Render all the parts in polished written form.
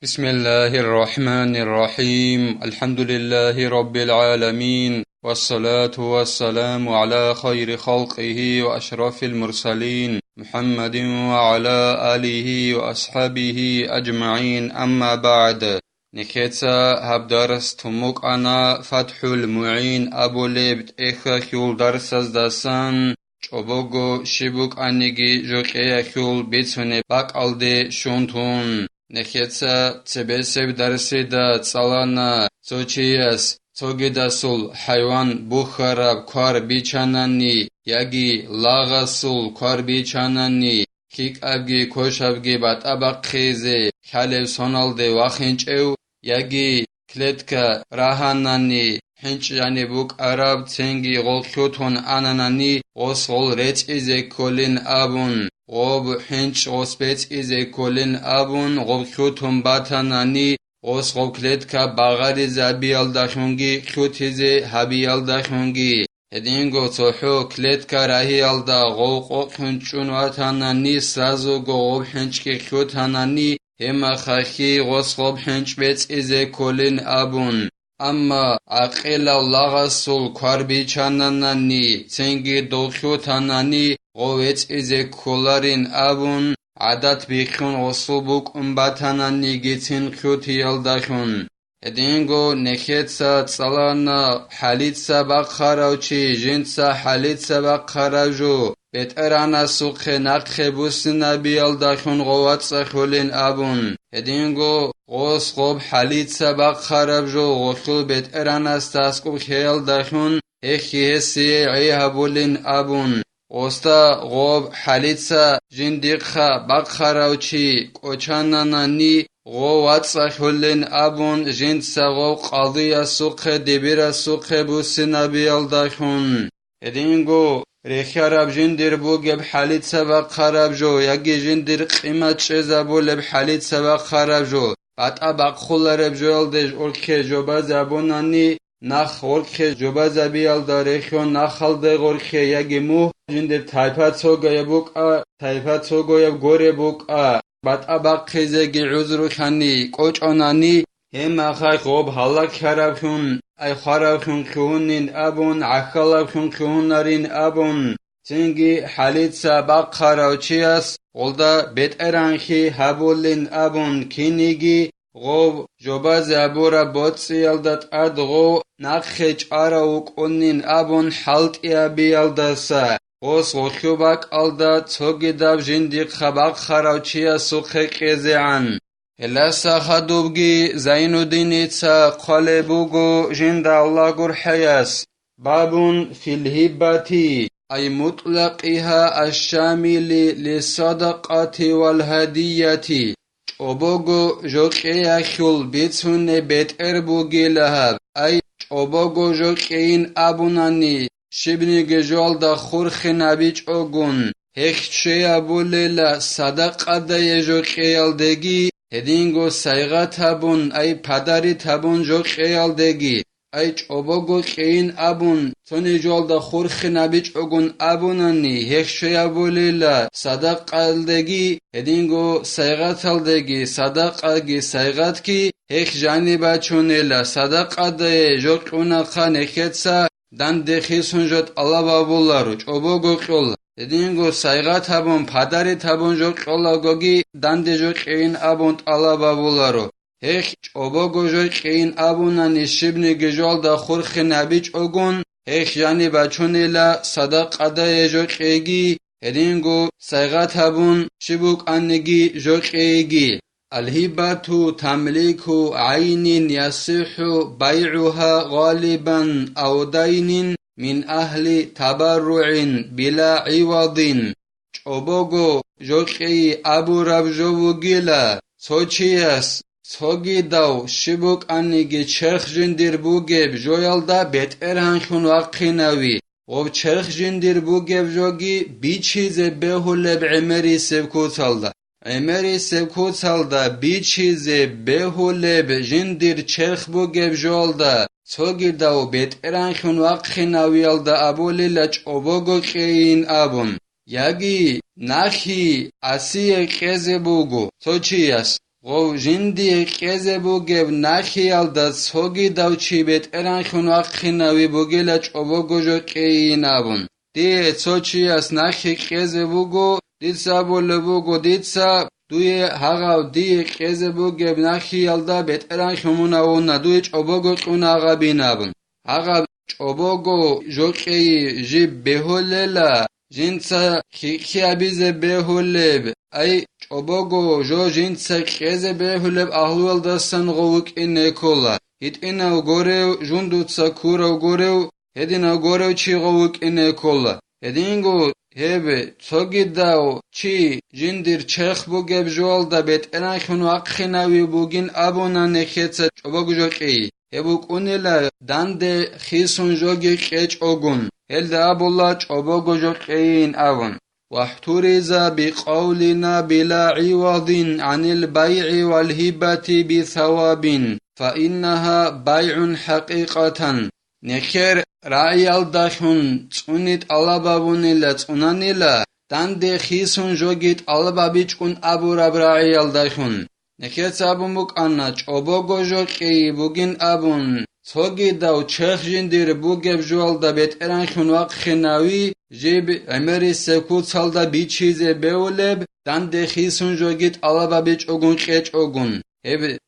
بسم الله الرحمن الرحيم الحمد لله رب العالمين والصلاة والسلام على خير خلقه وأشرف المرسلين محمد وعلى آله وأصحابه أجمعين أما بعد نكتسا هبدرس تمك أنا فتح المعين أبو لبت إخا خيول درسز دسان چوبوگو شبوك أنيجي جوكيا خيول بيتسوني باك ألدي شونتون نخيتسا تبسب درسي دا تسالانا سوچياس توگداسول حيوان بوخراب كار بيچاناني ياگي لاغاسول كار بيچاناني كيك أبگي كوش أبگي بات أبق خيزي خالب سونالده واخنچيو ياگي كلتكا راهاناني هنچ يعني بوك عرب تنگي غول خيوتون آناناني غوص غول ريچ إزي كولين آبون غوب هنچ غوص بيت إزي كولين آبون غوب خيوتون باتاناني غوص غوب كلتكا باغاري زابيال داخونگي خيوت إزي هابيال داخونگي هدينگو توحو كلتكا راهيال دا غوب غوب هنچون واتاناني سازو غوب هنچكي خيوتاناني هما خاخي غوص غوب هنچ بيت إزي كولين آبون أما عقل الله سول كاربي چاناناني تنگي دوخيو تاناني غويت إزي كولارين أبون عادت بيخون غصوبوك أمباتاناني گيتين خيوتي يلدخون هدينگو نخيتسا تسالانا حاليتسا بقخاراوچي جنسا حاليتسا بقخاراجو بترانا سوخ نقخ بوسنا بيالدخون غواتسا خولين أبون هدينگو غوص خوب حاليتسا بقخاربجو غوخو بترانا ستاسكو خيال دخون هخي هسي عيها بولين أبون غوستا غوب حاليتسا جندقخا بقخاراوچي كوچاناناني غواتسا خولين أبون جنسا غوب قاضية سوخ دبيرا سوخ بوسنا بيالدخون هدينگو ريخارب جندر بوغب حاليت سبق خراب جو يجي جندر قيمة شزابو لب حاليت سبق خراب جو بعد أبق خلرب جوال دج أرخي جوبا زابوناني نخ أرخي جوبا زبيال داريخيون نخل دغ أرخي يجي مو جندر تايبات سوغا يبوك تايبات سوغا يبغوري بوك بعد أبق خيزيجي عذرو خاني كوچ أناني هم أخي خوب حالك خرابون أي خرابون خونين أبون عخلابون خونارين أبون تنگي حاليت سبق خراوچياس غلدا بيت أرانخي هبولين أبون كينيگي غوب جوبا زابورا بوتسي يلدت أدغو نخيج أراوك أنين أبون حالت إيابي يلدسا غوص غخيوباك ألدا توگي داب جندق خبق خراوچياس سوخي قيزيعان هلاسا خدوبگي زين الدين إتسا قلبوغو جند الله قرحياس باب في الهبة أي مطلقها الشامل للصدقة والهدية چوبوغو جوكي أخيول بيتسون بيت إربوغي لهب أي چوبوغو جوكيين أبوناني شبني جوال دا خورخ نبيج أوغون هخشي أبوليلا صدقة دا يجوكي يلدگي هدينگو سايغا تابون أي پدري تابون جو خيال دگي أي چوبوغو خين أبون توني جول دا خورخ نبيج أغون أبوناني هخشي أبوليلا صدقة دگي هدينگو سايغا تال دگي صدقة گي سايغات كي هخ جاني باچونيلا صدقة دا جو قونا خان خيتسا دان دخيسون جوت الله بابولارو چوبوغو قول هدينگو سايغا تابون پدري تابون جو قولا گوگي دان دي جو قين أبون الله بابولارو هخ چوبوغو جو قين أبوناني شبني گجوال دا خورخ نبيج أغون هخ جاني باچونيلا صدق دا جو قيگي هدينگو سايغا تابون شبوك أنگي جو قيگي الهبة تملك عين يصح بيعها غالبا أو دين من أهل تبرع بلا عوض چوبوغو جوكي أبو ربجو گيلا سوچياس سوگي داو شبوك أنيگي چرخ جندر بوگب جويل دا بيت ارهنخون وقيناوي غوب چرخ جندر بوگب جوگي بي چيز بهولب عمري سبكوتال دا عمري سبكوتال دا بي چيز بهولب جندر چرخ بوگب جوال دا سوگي داو بيت ارهنخون وقيناويل دا أبولي چوبوغو قين أبون ياگي نخي أسي قزبوغو سوچياس غو جندی قیزه بوگب نخیال دا سوگی داو چی بیت اران خون وقخیناوی بوگیلا چوبو گوژو قیی نابون دی چو چی اس نخی قیزه بوگو دیتسا بوله بوگو دیتسا دوی هاگاو دی قیزه بوگب نخیال دا بیت اران خوناوون ندوی چوبو گو قون آغا بی نابون هاگا چوبو گو جو قیی جی بهولیلا جنسا خیکی بیزه بهولب ای چوبوگو جو جنسا خیزه بهولب احوال دستن غوک اینه کلا هیت اینو گوریو جندوتسا کورو گوریو هدینو گوریو چی غوک اینه کلا هدینگو هبه توگی داو چی جندیر چخ بوگب جوال دا بیت ایران خونو اقخیناوی بوگین ابونا نخیتسا چوبوگو جو قیی هبوک اونیلا دنده خیسون جوگی قیچ اوگون هل دا ابولا چوبوگو جو قیین اوون واحترز بقولنا بلا عوض عن البيع والهبة بثواب فإنها بيع حقيقة نخير رعيال داخون تسونيت ألابابونيلا تسونانيلا دان دي خيسون جوگيت ألابابيچكون أبو رب رعيال داخون نخير سابموك أنا چوبوگو جوگي بوگين أبون توگی داو چخ جندیر بوگب جوال دا بیت اران خون وق خناوی جیب عمری سکوت سال دا بی چیزه بیولب دان دخیسون جوگیت علابا بیچ اوگون قیچ اوگون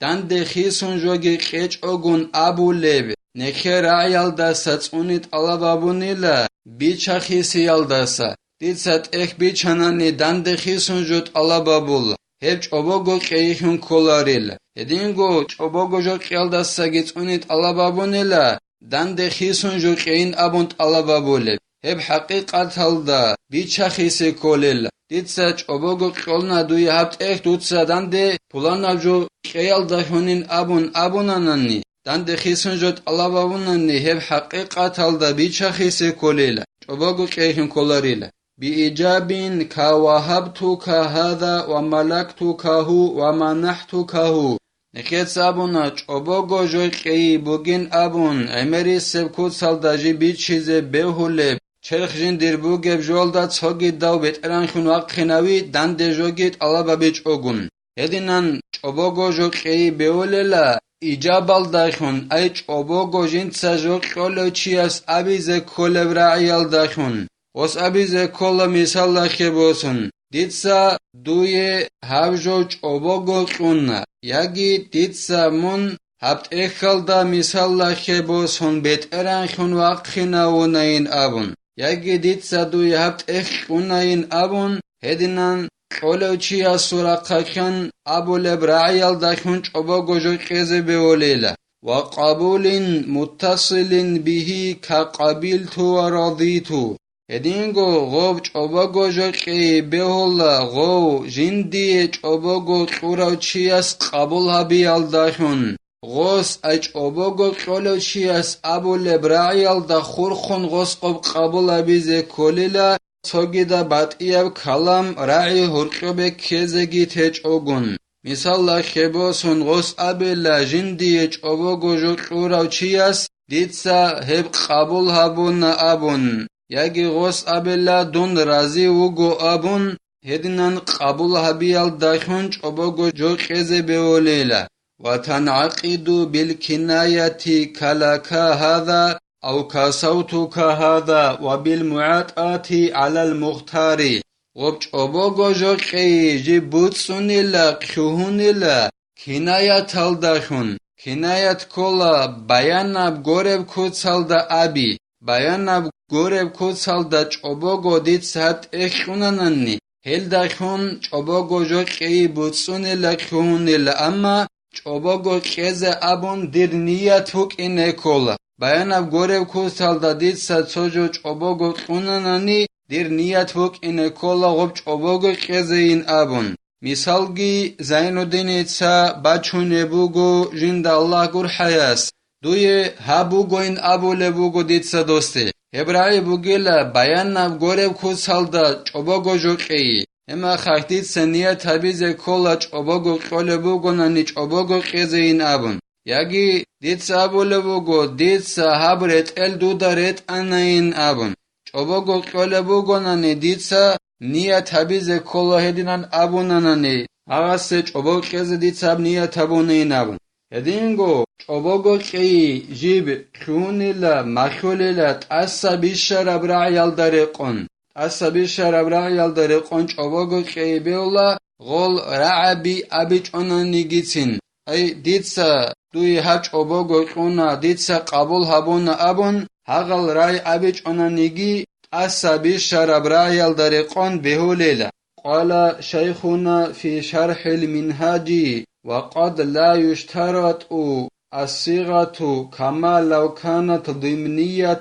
دان دخیسون جوگی قیچ اوگون ابو لب نخی رعیال دا ساتونیت علابا بونیلا بیچا خیسیال دا سا دید سات اخ بیچانانی دان دخیسون جوت علابا بول هب چوبوگو قیخون کولاریل هدینگو چوبوگو جو قیال دستا گیت اونیت علابابونیلا دان دخیسون جو قیین ابونت علابابوله هب حقیقت هلدا بیچا خیسی کولیل دیتسا چوبوگو قیالنا دوی هبت اخ دوتسا دان ده پولانا جو قیال دخونین ابونانانی دان دخیسون جوت علابابونانی هب حقیقت هلدا بیچا خیسی کولیل چوبوگو قیخون کولاریل بإيجاب كوهبتك هذا وملكتكه ومنحتكه نخيت سابونا چوبوگو جو قي بوگين ابون عمري سبكوت سالداجي بي چيزه بهولب چرخ جندير بوگب جولدا چوگي داو بيت اران خون وقخناوي دان دي جوگيت علابا بيچ اوگون هدينان چوبوگو جو قي بهوللا إيجابال داخون اي چوبوگو جنسا جو قولو چياس ابيزه كولب رعيال داخون os abize kolla misalla khebosun ditsa duye havjo chobogo qunna yagi ditsa mun habt ekhalda misalla khebosun bet eran khun waqkhina unain abun yagi ditsa duye habt ekhunain abun hedinan qolochi asura qakhan abul ibra'il da khun chobogo jo qeze beolela wa qabulin muttasilin bihi ka qabiltu wa raditu هدینگو غوب چوبوگو جو قی بهولا غو جندی چوبوگو قورو چیاس قبول هبیال داخون غوس ای چوبوگو قولو چیاس ابو لبرعیال دا خورخون غوس قبول هبیزه کولیلا توگی دا باتیاب کلام رعی هرقوبه کزگی تیچ اوگون مثال خبوسون غوس ابیلا جندی چوبوگو جو قورو چیاس دیتسا هب قبول هبون ابون یاگی غوس ابلا دون رازی وگو ابون هدینان قبول هبیال داخون چوبوگو جو قیزه بیولیلا و تنعقید بالکنایتی کلاکا هذا او کاسوتوکا هذا و بالمعاطاتی علی المختاری غب چوبوگو جو قی جی بوتسونیلا کهونیلا کنایت هل داخون کنایت کولا بیاناب گورب کوتسال دا ابی بیاناب گورب کوتسال دا چوبوگو دید سات اخوناننی هل داخون چوبوگو جو قی بوتسونیلا کهونیلا اما چوبوگو قیز ابون دیر نیت هوک اینه کولا بیاناب گورب کوتسال دا دید سات سوجو چوبوگو کهوناننی دیر نیت هوک اینه کولا غب چوبوگو قیز این ابون مثالگی زینودین ایتسا بچونه بوگو جند الله گر حیاس دوی ها بوگو این ابوله بوگو دیتسا دوسته هبرای بوگیلا بیان نب گورب کوتسال دا چوبوگو جو قیی اما خاکتید سنیه تبیز کولا چوبوگو قول بوگو نانی چوبوگو قیز این ابون یاگی دیتسا ابوله بوگو دیتسا هبرت ال دودارت انا این ابون چوبوگو قول بوگو نانی دیتسا نیه تبیز کولا هدینان ابونانانی Агассе чобокезе дицабния табунинабун. Единго чобогоки жиб хунила махулила тасса бишара браял дарекон. Тасса бишара браял дарекон чобогоки беула гол рааби абичонанигицин. Ай дица дуи хач чобогокуна дица қабул хабуна абун хагал рай абичонаниги тасса бишара браял дарекон бехулила. قال شيخنا في شرح المنهاج وقد لا يشترط الصيغة كما لو كانت ضمنية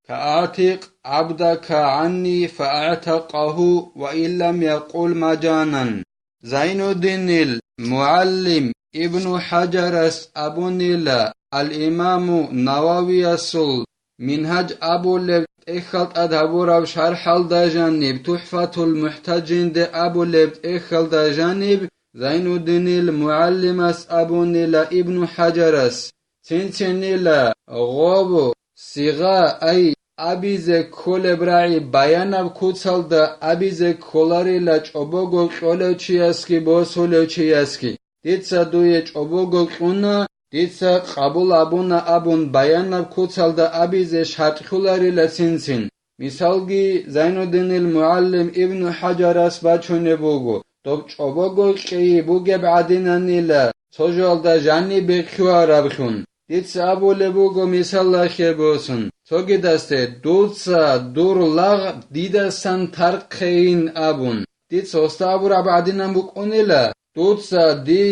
كأعتق عبدك عني فأعتقه وإن لم يقل مجانا. زين الدين المعلم ابن حجر أبو نيل الإمام نووي منهج أبو لب اخلط ادهبورا شرح الدجانب تحفة المحتجين دي أبو لب اخلط جانب زين الدين المعلم أبو نيل ابن حجر تنتنيل غوب صيغة أي أبيز كل براعي بيانا بكوتسال دا أبيز كولاري لاج أبوغو كولو چياسكي بوسولو چياسكي ديتسا دوية أبوغو كونا ديتسا قبول أبونا أبون بيانا بكوتسال دا أبيز شرطخولاري لسنسن مثالگي زين الدين المعلم ابن حجر باچونه بوغو دوب أبوغو كي بوغي بعديناني لا توجال دا جاني بخوا ربخون ديتسا أبو لبوغو مثال خيبوسن توگی دسته دوتسا دور لاغ دیدستان ترقین ابون دیتسا استابو را بعدینم بکنیلا دوتسا دی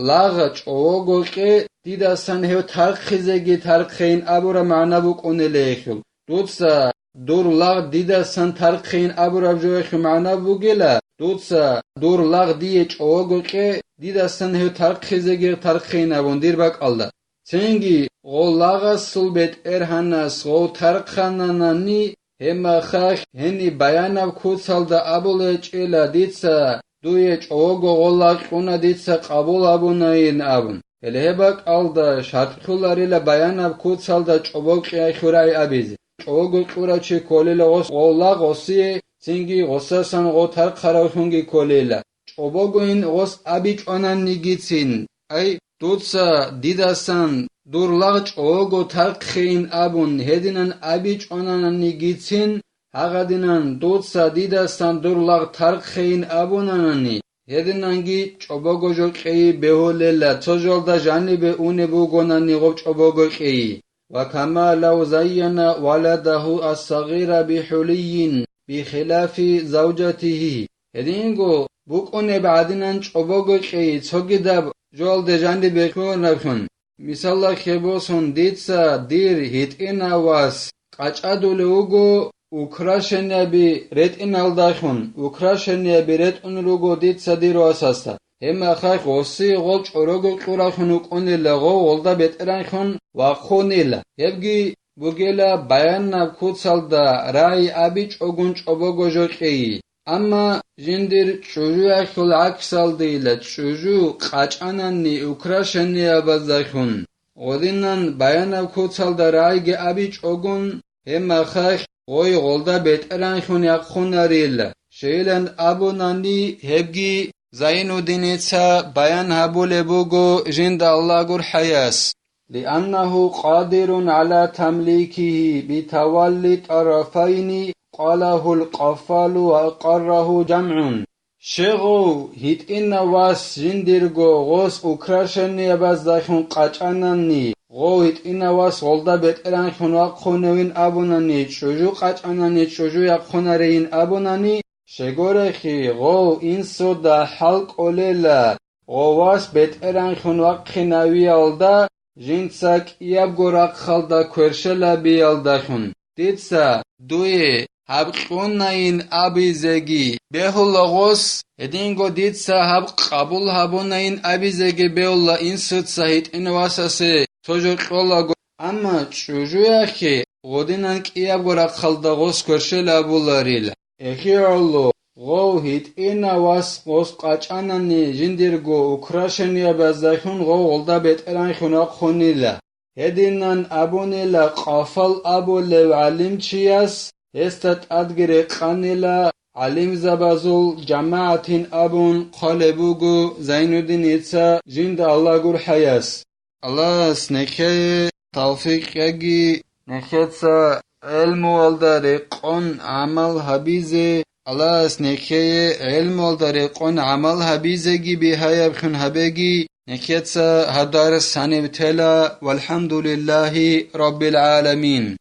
لاغ چوگوکی دیدستان هیو ترقیزگی ترقین ابو را معنا بکنیلا ایخیل دوتسا دور لاغ دیدستان ترقین ابو را بجویخی معنا بگیلا دوتسا دور لاغ دی چوگوکی دیدستان هیو ترقیزگی ترقین ابون دیر بک الله Ценги голлага сулбет эрханас гол тарқананани хема хах хени баянав куцалда абулечила дица дуеч ого голлаг куна дица қабул абунаин абун элебак алда шартхуларила баянав куцалда чобоқи хурай абизи чого курачи колила гос голлаг оси ценги госасан го тарқарахунги колила чобогоин гос абич онаннигицин ай دوتسا دیدستان دورلاغ چوگو ترقین ابون هدینن ابیچ آنان نگیتین هقدینن دوتسا دیدستان دورلاغ ترقین ابونانانی هدیننگی چوباگو جو قی بهوللا تجال دا جانب اون بوگونانی غب چوباگو قی وكما لو زين ولده الصغير بحلي بخلاف زوجته هدینگو بوکونه بعدینن چوباگو قی چوگیدب جوال دجاندی بکن نکن مثال خبوسون دیتسا دیر هیت این آواز قچادول اوگو اوکراشنیا بی رت این الداخون اوکراشنیا بی رت اون روگو دیتسا دیر واساستا هم اخای قوسی غول چوروگو قراخون اکنی لغو غولدا بتران خون و خونیل هبگی بوگیلا بیان نبکود سالدا رای آبیچ اوگون چوباگو جوکی اما جندر چوجو اخل عکسال دیل چوجو قاچانانی اوکراشنی آبازدخون غدینن بیان کوتسال درایگ آبیچ اوگون هم خخ غوی غلدا بتران خون یک خوناریل شیلند ابونانی هبگی زین و دینیتسا بیان هبول بوگو جند الله گر حیاس لأنه قادر على تمليكه بتولي طرفين قاله القفال وأقره جمع شغو هيت إن واس جندرغو غوس أوكراشني بازدخون قاچاناني غو هيت إن واس غلدا بتران خنواق خونوين أبوناني چوجو قاچاناني چوجو يقخونارين أبوناني شغورخي غو إنسو دا حلق أوليلا غو واس بتران خنواق خناوي ألدا جنساك يابغوراق خالدا كورشلا بيالدخون ديتسا دوي هبقوناين أبيزگي بهولغوس هدينگو ديتسا هب قبول هبوناين أبيزگي بهولا إنسوت سايت إنواساسي توجوكولاغو أما چوجوياخي غودينانك يابغوراق خالدا غوس كورشلا بولاريلا إخيالو غو هيت إنواس غوس قاچاناني جندرغو أوكراشنيا بازدخون غو غلدا بتران خناق خونيلا هدينان أبونيلا قافل أبو لو علم چياس استت أدگري قانيلا علم زبازل جماعة أبون قلبوغو زين الدين إتسا جند الله قر حياس الله سنكي توفيق يجي نكتسا علم والدرقون عمل هبيزي الله سنكي علم والدرقون عمل هبيزي بهاي بخن هبيجي نكتسا هدار السنة بتلا والحمد لله رب العالمين.